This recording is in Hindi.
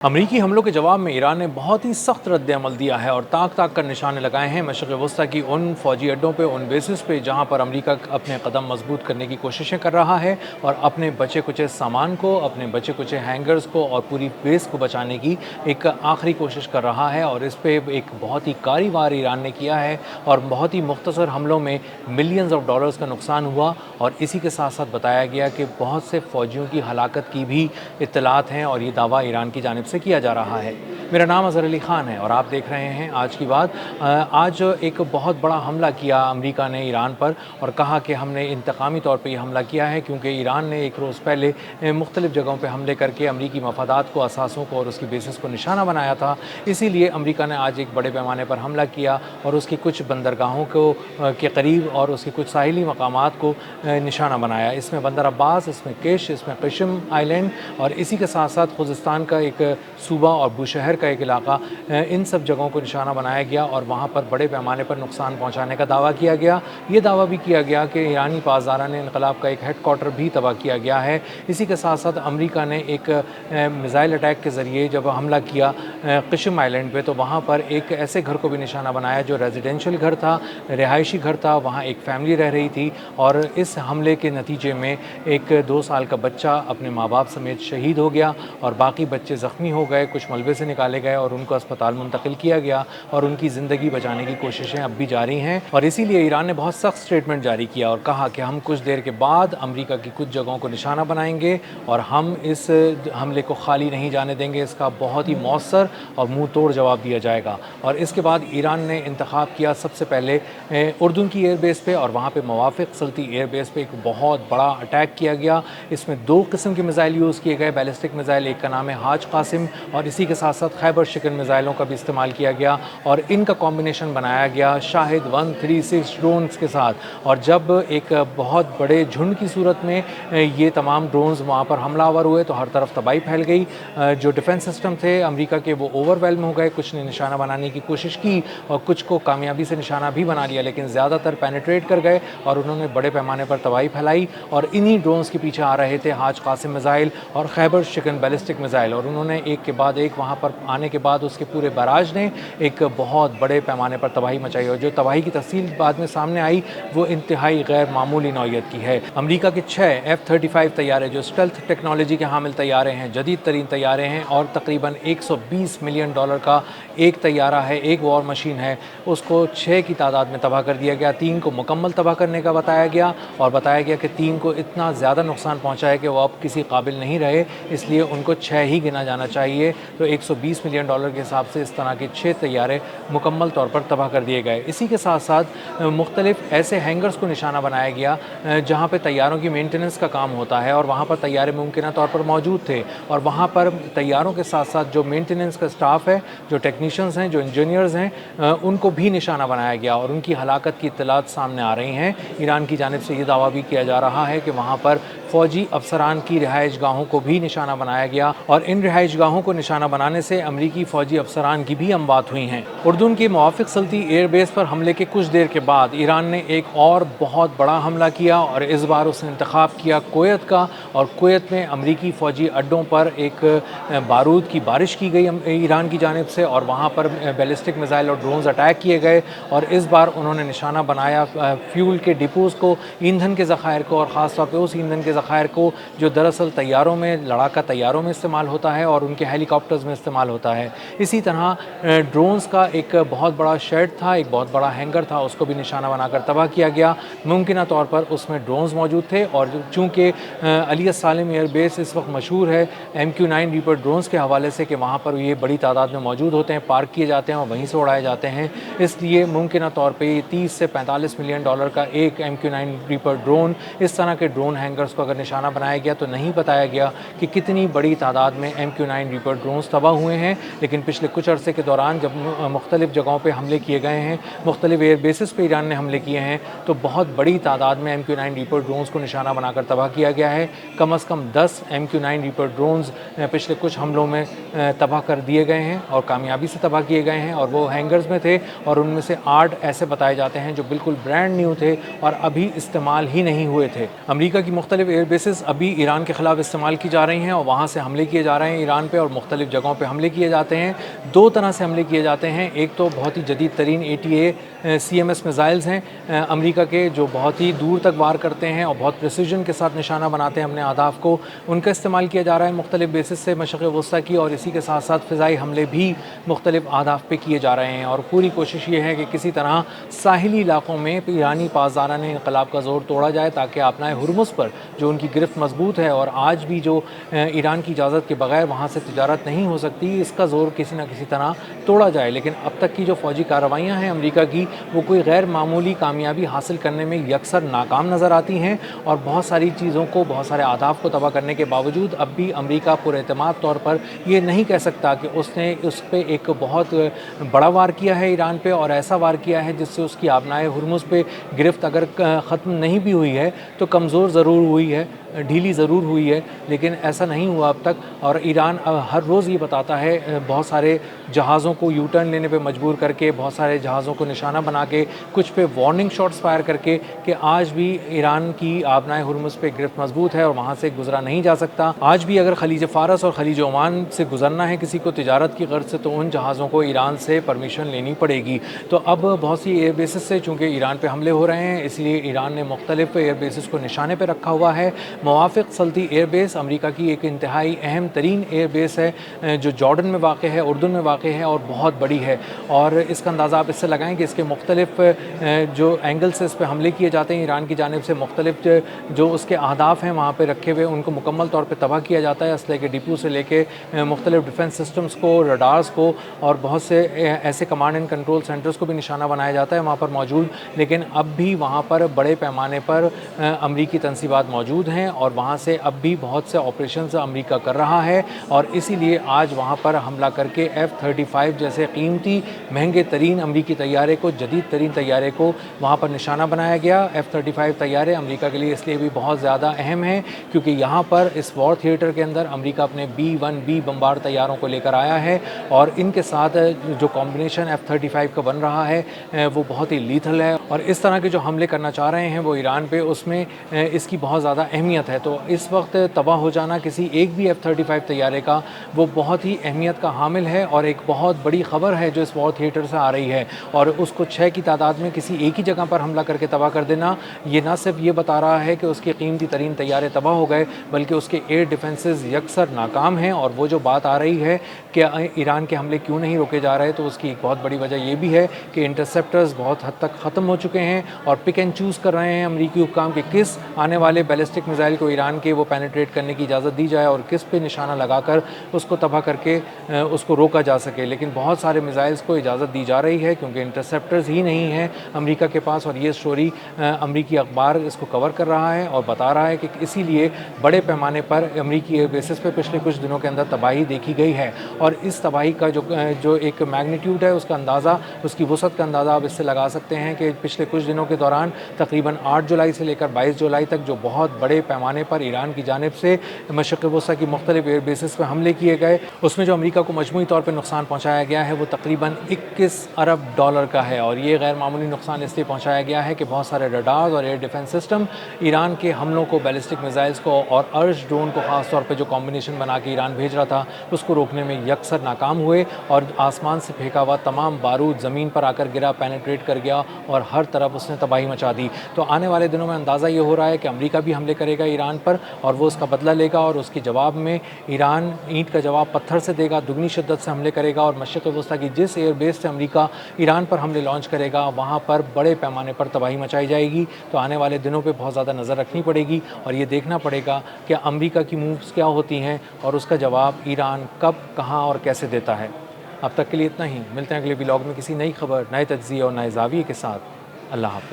अमरीकी हमलों के जवाब में ईरान ने बहुत ही सख्त रद्द-ए-अमल दिया है और ताक ताक कर निशाने लगाए हैं मशरिक़ वस्ता की उन फ़ौजी अड्डों पे, उन बेसिस पे जहाँ पर अमरीका अपने कदम मजबूत करने की कोशिशें कर रहा है और अपने बचे-कुचे सामान को, अपने बचे-कुचे हैंगर्स को और पूरी बेस को बचाने की एक आखिरी कोशिश कर रहा है। और इस पे एक बहुत ही कारी वार ईरान ने किया है और बहुत ही मुख्तसर हमलों में मिलियंस ऑफ डॉलर्स का नुकसान हुआ। और इसी के साथ साथ बताया गया कि बहुत से फ़ौजियों की हलाकत की भी इत्तलात हैं और ये दावा ईरान की जानिब से किया जा रहा है। मेरा नाम अज़हर अली ख़ान है और आप देख रहे हैं आज की बात। आज एक बहुत बड़ा हमला किया अमेरिका ने ईरान पर और कहा कि हमने इंतकामी तौर पे ये हमला किया है क्योंकि ईरान ने एक रोज़ पहले मुख्तलिफ़ जगहों पे हमले करके अमरीकी मफादात को, असासों को और उसकी बेसिस को निशाना बनाया था। इसीलिए अमरीका ने आज एक बड़े पैमाने पर हमला किया और उसकी कुछ बंदरगाहों को के करीब और उसके कुछ साहिली मकामात को निशाना बनाया। इसमें बंदर अब्बास, इसमें किश, इसमें क़िश्म आइलैंड और इसी के साथ साथ खुज़िस्तान का एक सूबा और बुशहर का एक इलाका, इन सब जगहों को निशाना बनाया गया और वहाँ पर बड़े पैमाने पर नुकसान पहुँचाने का दावा किया गया। ये दावा भी किया गया कि ईरानी पासदारान इनकलाब का एक हेड क्वार्टर भी तबाह किया गया है। इसी के साथ साथ अमेरिका ने एक मिसाइल अटैक के ज़रिए जब हमला किया क़िश्म आइलैंड पे, तो वहाँ पर एक ऐसे घर को भी निशाना बनाया जो रेजिडेंशियल घर था, रिहायशी घर था। वहाँ एक फैमिली रह रही थी और इस हमले के नतीजे में एक 2 साल का बच्चा अपने माँ बाप समेत शहीद हो गया और बाकी बच्चे ज़ख्मी हो गए, कुछ मलबे से निकाले गए और उनको अस्पताल मुंतकिल किया गया और उनकी ज़िंदगी बचाने की कोशिशें अब भी जारी हैं। और इसीलिए ईरान ने बहुत सख्त स्टेटमेंट जारी किया और कहा कि हम कुछ देर के बाद अमेरिका की कुछ जगहों को निशाना बनाएंगे और हम इस हमले को खाली नहीं जाने देंगे। इसका बहुत ही मौसर और मुँह तोड़ जवाब दिया जाएगा। और इसके बाद ईरान ने इंतखाब किया सबसे पहले उर्दून की एयरबेस पे और वहाँ पर मुवाफ़िक़ सल्ती एयरबेस पे एक बहुत बड़ा अटैक किया गया। इसमें 2 किस्म के मिसाइल यूज़ किए गए, बैलिस्टिक मिसाइल, एक का नाम है हाज कासिम और इसी के साथ साथ खैबर शिकन मिसाइलों का भी इस्तेमाल किया गया और इनका कॉम्बिनेशन बनाया गया शाहिद 136 ड्रोन्स के साथ। और जब एक बहुत बड़े झुंड की सूरत में ये तमाम ड्रोन्स वहाँ पर हमलावर हुए तो हर तरफ तबाही फैल गई। जो डिफेंस सिस्टम थे अमेरिका के वो ओवरवेल्म हो गए। कुछ ने निशाना बनाने की कोशिश की और कुछ को कामयाबी से निशाना भी बना लिया, लेकिन ज़्यादातर पेनिट्रेट कर गए और उन्होंने बड़े पैमाने पर तबाही फैलाई। और इन्हीं ड्रोन्स के पीछे आ रहे थे हाज कासिम मिसाइल और खैबर शिकन बैलिस्टिक मिसाइल और उन्होंने एक के बाद एक वहाँ पर आने के बाद उसके पूरे बराज ने एक बहुत बड़े पैमाने पर तबाही मचाई और जो तबाही की तफसील बाद में सामने आई वो इंतहाई गैर मामूली नौइयत की है। अमेरिका के 6 F-35 तैयारे जो स्टेल्थ टेक्नोलॉजी के हामिल तैयारे हैं, जदीद तरीन तैयारे हैं और तकरीबन $120 मिलियन का एक तैयारा है, एक वॉर मशीन है, उसको 6 की तादाद में तबाह कर दिया गया। 3 को मुकम्मल तबाह करने का बताया गया और बताया गया कि 3 को इतना ज़्यादा नुकसान पहुँचा है कि वो अब किसी काबिल नहीं रहे, इसलिए उनको 6 ही गिना जाना चाहिए। तो $120 मिलियन के हिसाब से इस तरह के 6 तैयारे मुकम्मल तौर पर तबाह कर दिए गए। इसी के साथ साथ मुख्तलिफ ऐसे हैंगर्स को निशाना बनाया गया जहाँ पे तैयारों की मेंटेनेंस का काम होता है और वहाँ पर तैयारे मुमकिन तौर पर मौजूद थे और वहाँ पर तैयारों के साथ साथ जो मेंटेनेंस का स्टाफ है, जो टेक्नीशियंस हैं, जो इंजीनियर्स हैं, उनको भी निशाना बनाया गया और उनकी हलाकत की इत्तलात सामने आ रही हैं। ईरान की जानिब से ये दावा भी किया जा रहा है कि वहाँ पर फ़ौजी अफसरान की रिहाइश गाहों को भी निशाना बनाया गया और इन रिहाइश गाहों को निशाना बनाने से अमरीकी फ़ौजी अफसरान की भी अमवात हुई हैं। उर्दून की मुवाफ़िक़ सल्ती एयरबेस पर हमले के कुछ देर के बाद ईरान ने एक और बहुत बड़ा हमला किया और इस बार उसने इंतखाब किया कुवैत का और कुवैत में अमरीकी फ़ौजी अड्डों पर एक बारूद की बारिश की गई ईरान की जानिब से और वहाँ पर बैलिस्टिक मिसाइल और ड्रोन्स अटैक किए गए और इस बार उन्होंने निशाना बनाया फ्यूल के डिपोज़ को, ईंधन के ज़खायर को और ख़ास तौर पर उस ईंधन के ज़खायर को जो दरअसल तैयारों में, लड़ाका तैयारों में इस्तेमाल होता है और उनके हेलीकॉप्टर्स में इस्तेमाल होता है। इसी तरह ड्रोन्स का एक बहुत बड़ा शेड था, एक बहुत बड़ा हैंगर था, उसको भी निशाना बनाकर तबाह किया गया। मुमकिन तौर पर उसमें ड्रोन्स मौजूद थे और चूँकि अली सालिम एयरबेस इस वक्त मशहूर है MQ-9 रीपर ड्रोन्स के हवाले से कि वहाँ पर ये बड़ी तादाद में मौजूद होते हैं, पार्क किए जाते हैं और वहीं से उड़ाए जाते हैं, इसलिए मुमकिन तौर पर ये 30 से $45 मिलियन का एक MQ-9 रीपर ड्रोन, इस तरह के ड्रोन हैंगर्स को अगर निशाना बनाया गया तो नहीं बताया गया कि कितनी बड़ी तादाद में MQ-9 रीपर ड्रोन्स तबाह हुए हैं। लेकिन पिछले कुछ अरसे के दौरान जब मुख्तलिफ़ जगहों पे हमले किए गए हैं, मुख्तलिफ़ एयर बेसिस पे ईरान ने हमले किए हैं, तो बहुत बड़ी तादाद में MQ-9 रीपर ड्रोन्स को निशाना बनाकर तबाह किया गया है। कम से कम 10 MQ-9 रीपर ड्रोन्स पिछले कुछ हमलों में तबाह कर दिए गए हैं और कामयाबी से तबाह किए गए हैं और वो हैंगर्स में थे और उनमें से 8 ऐसे बताए जाते हैं जो बिल्कुल ब्रांड न्यू थे और अभी इस्तेमाल ही नहीं हुए थे। अमेरिका की मुख्तलिफ़ एयर बेसिस अभी ईरान के ख़िलाफ़ इस्तेमाल की जा रही हैं और वहाँ से हमले किए जा रहे हैं ईरान पे और मुख्तलिफ़ जगहों पे हमले किए जाते हैं। दो तरह से हमले किए जाते हैं, एक तो बहुत ही जदीद तरीन ATA CMS मिज़ाइल्स हैं अमेरिका के, जो बहुत ही दूर तक वार करते हैं और बहुत प्रिसिजन के साथ निशाना बनाते हैं अपने अहदाफ़ को। उनका इस्तेमाल किया जा रहा है मुख्तलिफ़ बेसिस से मशरिक़ वस्ता की, और इसी के साथ साथ फ़िज़ाई हमले भी मुख्तलिफ़ अहदाफ़ पे किए जा रहे हैं। और पूरी कोशिश ये है कि किसी तरह साहिली इलाक़ों में ईरानी पासदारान इनक़लाब का ज़ोर तोड़ा जाए, ताकि आपनाए हुर्मुज़ पर जो उनकी गिरफ्त मजबूत है और आज भी जो ईरान की इजाज़त के बगैर वहाँ से तिजारत नहीं हो सकती, इसका ज़ोर किसी न किसी तरह तोड़ा जाए। लेकिन अब तक की जो फ़ौजी कार्रवाइयाँ हैं अमेरिका की, वो कोई गैर मामूली कामयाबी हासिल करने में यकसर नाकाम नज़र आती हैं, और बहुत सारी चीज़ों को, बहुत सारे अहदाफ़ को तबाह करने के बावजूद अब भी अमेरिका पुरएतमाद तौर पर ये नहीं कह सकता कि उसने उस पर एक बहुत बड़ा वार किया है ईरान पे, और ऐसा वार किया है जिससे उसकी आबनाए हुर्मुज़ पे गिरफ्त अगर ख़त्म नहीं भी हुई है तो कमज़ोर ज़रूर हुई है, ढीली ज़रूर हुई है, लेकिन ऐसा नहीं हुआ अब तक। और ईरान हर रोज़ ये बताता है, बहुत सारे जहाज़ों को यू टर्न लेने पे मजबूर करके, बहुत सारे जहाज़ों को निशाना बना के, कुछ पे वार्निंग शॉट्स फायर करके, कि आज भी ईरान की आबनाए हुर्मुज़ पे गिरफ्त मजबूत है और वहाँ से गुजरा नहीं जा सकता। आज भी अगर खलीज फ़ारस और खलीज ओमान से गुजरना है किसी को तिजारत की गर्ज से, तो उन जहाज़ों को ईरान से परमिशन लेनी पड़ेगी। तो अब बहुत सी एयर बेसिस से चूँकि ईरान पर हमले हो रहे हैं, इसलिए ईरान ने मुख्तलिफ़ एयर बेसिस को निशाने पर रखा हुआ है। मुवाफ़िक़ सल्ती एयर बेस अमेरिका की एक इंतहाई अहम तरीन एयर बेस है, जो जॉर्डन में वाक़ है, उर्दून में वाक़ है और बहुत बड़ी है। और इसका अंदाज़ा आप इससे लगाएं कि इसके मुख्तलिफ़ जो एंगल से इस पर हमले किए जाते हैं ईरान की जानिब से, मुख्तलिफ़ जो उसके अहदाफ़ हैं वहाँ पर रखे हुए, उनको मुकम्मल तौर पर तबाह किया जाता है। असले के डिपो से लेके मुख्तलिफ़ डिफेंस सिस्टम्स को, रडार्स को, और बहुत से ऐसे कमांड एंड कंट्रोल सेंटर्स को भी निशाना बनाया जाता है वहाँ पर मौजूद। लेकिन अब भी वहाँ पर बड़े पैमाने पर अमरीकी तनसीबात मौजूद हैं, और वहाँ से अब भी बहुत से ऑपरेशंस अमेरिका कर रहा है, और इसीलिए आज वहाँ पर हमला करके F-35 जैसे कीमती महंगे तरीन अमरीकी तैयारे को, जदीद तरीन तैयारे को वहाँ पर निशाना बनाया गया। F-35 तैयारे अमेरिका के लिए इसलिए भी बहुत ज़्यादा अहम है क्योंकि यहाँ पर इस वॉर थिएटर के अंदर अमेरिका अपने B-1B बम्बार तैयारों को लेकर आया है, और इनके साथ जो कॉम्बिनेशन F-35 का बन रहा है वो बहुत ही लीथल है, और इस तरह के जो हमले करना चाह रहे हैं वो ईरान पे, उसमें इसकी बहुत ज़्यादा अहमियत है। तो इस वक्त तबाह हो जाना किसी एक भी F-35 तैयारे का, वो बहुत ही अहमियत का हामिल है और एक बहुत बड़ी ख़बर है जो इस वॉर थिएटर से आ रही है। और उसको 6 की तादाद में किसी एक ही जगह पर हमला करके तबाह कर देना, ये ना सिर्फ ये बता रहा है कि उसके कीमती तरीन तैयारे तबाह हो गए, बल्कि उसके एयर डिफेंसेस यकसर नाकाम हैं। और वो जो बात आ रही है कि ईरान के हमले क्यों नहीं रोके जा रहे, तो उसकी एक बहुत बड़ी वजह ये भी है कि इंटरसेप्टर्स बहुत हद तक ख़त्म हो चुके हैं, और पिक एंड चूज़ कर रहे हैं अमरीकी हुक्काम के किस आने वाले बैलिस्टिक मिसाइल को ईरान के वो पेनिट्रेट करने की इजाज़त दी जाए और किस पे निशाना लगाकर उसको तबाह करके उसको रोका जा सके। लेकिन बहुत सारे मिसाइल्स को इजाज़त दी जा रही है क्योंकि इंटरसेप्टर्स ही नहीं हैं अमेरिका के पास, और ये स्टोरी अमरीकी अखबार इसको कवर कर रहा है और बता रहा है कि इसीलिए बड़े पैमाने पर अमरीकी एयर बेसिस पे पिछले कुछ दिनों के अंदर तबाही देखी गई है। और इस तबाही का जो एक मैग्नीट्यूड है, उसका अंदाज़ा, उसकी वसअत का अंदाज़ा आप इससे लगा सकते हैं कि पिछले कुछ दिनों के दौरान तकरीबन 8 जुलाई से लेकर 22 जुलाई तक जो बहुत बड़े पैमाने पर ईरान की जानिब से मशरिक़ वस्ता की मुख्तलिफ एयर बेसिस पर हमले किए गए, उसमें जो अमेरिका को मजमूई तौर पर नुकसान पहुँचाया गया है वो तकरीबन 21 अरब डॉलर का है। और ये गैर मामूली नुकसान इसलिए पहुँचाया गया है कि बहुत सारे रडार्स और एयर डिफेंस सिस्टम ईरान के हमलों को, बैलिस्टिक मिसाइल्स को और अर्श ड्रोन को ख़ास तौर पर जो कॉम्बिनेशन बना के ईरान भेज रहा था, उसको रोकने में यकसर नाकाम हुए, और आसमान से फेंका हुआ तमाम बारूद ज़मीन पर आकर गिरा, पेनिट्रेट कर गया और हर तरफ उसने तबाही मचा दी। तो आने वाले दिनों में अंदाज़ा ये हो रहा है कि अमेरिका भी हमले करेगा ईरान पर, और वो उसका बदला लेगा, और उसके जवाब में ईरान ईंट का जवाब पत्थर से देगा, दुगनी शिद्दत से हमले करेगा। और मशरिक़ वस्ता की जिस एयर बेस से अमेरिका ईरान पर हमले लॉन्च करेगा, वहाँ पर बड़े पैमाने पर तबाही मचाई जाएगी। तो आने वाले दिनों पर बहुत ज़्यादा नज़र रखनी पड़ेगी, और ये देखना पड़ेगा कि अमेरिका की मूव्स क्या होती हैं और उसका जवाब ईरान कब, कहाँ और कैसे देता है। अब तक के लिए इतना ही। मिलते हैं अगले व्लॉग में किसी नई खबर, नए तज्ज़िये और नए ज़ाविये के साथ। अल्लाह हाफ़िज़।